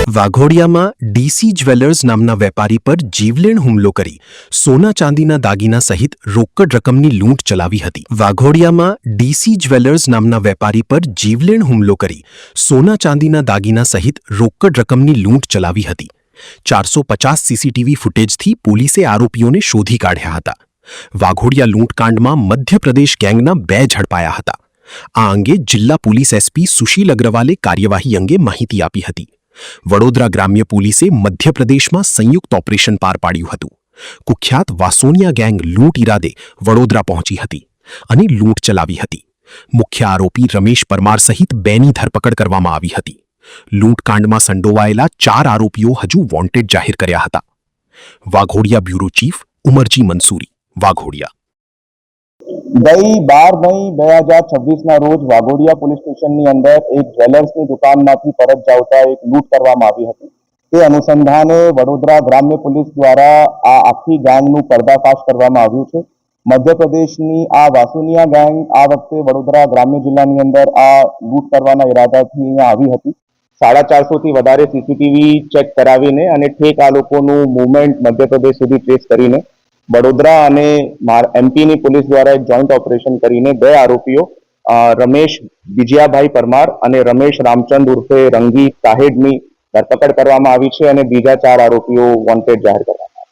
વાઘોડિયામાં DC jewellers નામના વેપારી પર જીવલેણ હુમલો કરી સોના ચાંદીના દાગીના સહિત રોકડ રકમની લૂંટ ચલાવી હતી. વાઘોડિયામાં ડીસી જ્વેલર્સ નામના વેપારી પર જીવલેણ હુમલો કરી સોના ચાંદીના દાગીના સહિત રોકડ રકમની લૂંટ ચલાવી હતી. 450 સીસીટીવી ફૂટેજથી પોલીસે આરોપીઓને શોધી કાઢ્યા હતા. વાઘોડિયા લૂંટકાંડમાં મધ્યપ્રદેશ ગેંગના 2 ઝડપાયા હતા. આ અંગે જિલ્લા પોલીસ એસપી સુશીલ અગ્રવાલે કાર્યવાહી અંગે માહિતી આપી હતી. વડોદરા ગ્રામ્ય પોલીસે મધ્યપ્રદેશમાં સંયુક્ત ઓપરેશન પાર પાડ્યું હતું. કુખ્યાત વાસોનિયા ગેંગ લૂંટ ઇરાદે વડોદરા પહોંચી હતી અને લૂંટ ચલાવી હતી. મુખ્ય આરોપી રમેશ પરમાર સહિત 2ની ધરપકડ કરવામાં આવી હતી. લૂંટકાંડમાં સંડોવાયેલા 4 આરોપીઓ હજુ વોન્ટેડ જાહેર કર્યા હતા. Waghodia bureau chief Umarji Mansuri, Waghodia. ગઈ 12 મઈ 2026ના રોજ વાઘોડિયા પોલીસ સ્ટેશનની અંદર એક જ્વેલર્સની દુકાનમાંથી પરત જાવતા એક લૂંટ કરવામાં આવી હતી. તે અનુસંધાને વડોદરા ગ્રામ્ય પોલીસ દ્વારા આ આખી ગેંગનું પર્દાફાશ કરવામાં આવ્યું છે. મધ્યપ્રદેશની આ વાસુનિયા ગેંગ આ વખતે વડોદરા ગ્રામ્ય જિલ્લાની અંદર આ લૂંટ કરવાના ઈરાદાથી અહીંયા આવી હતી. 450થી વધારે સીસીટીવી ચેક કરાવીને અને ઠેક આ લોકોનું મૂવમેન્ટ મધ્યપ્રદેશ સુધી ટ્રેસ કરીને વડોદરા અને એમપીની પોલીસ દ્વારા એક જોઈન્ટ ઓપરેશન કરીને 2 આરોપીઓ રમેશ વિજયાભાઈ પરમાર અને રમેશ રામચંદ ઉર્ફે રંગી સાહેબની ધરપકડ કરવામાં આવી છે અને બીજા 4 આરોપીઓ વોન્ટેડ જાહેર કરવામાં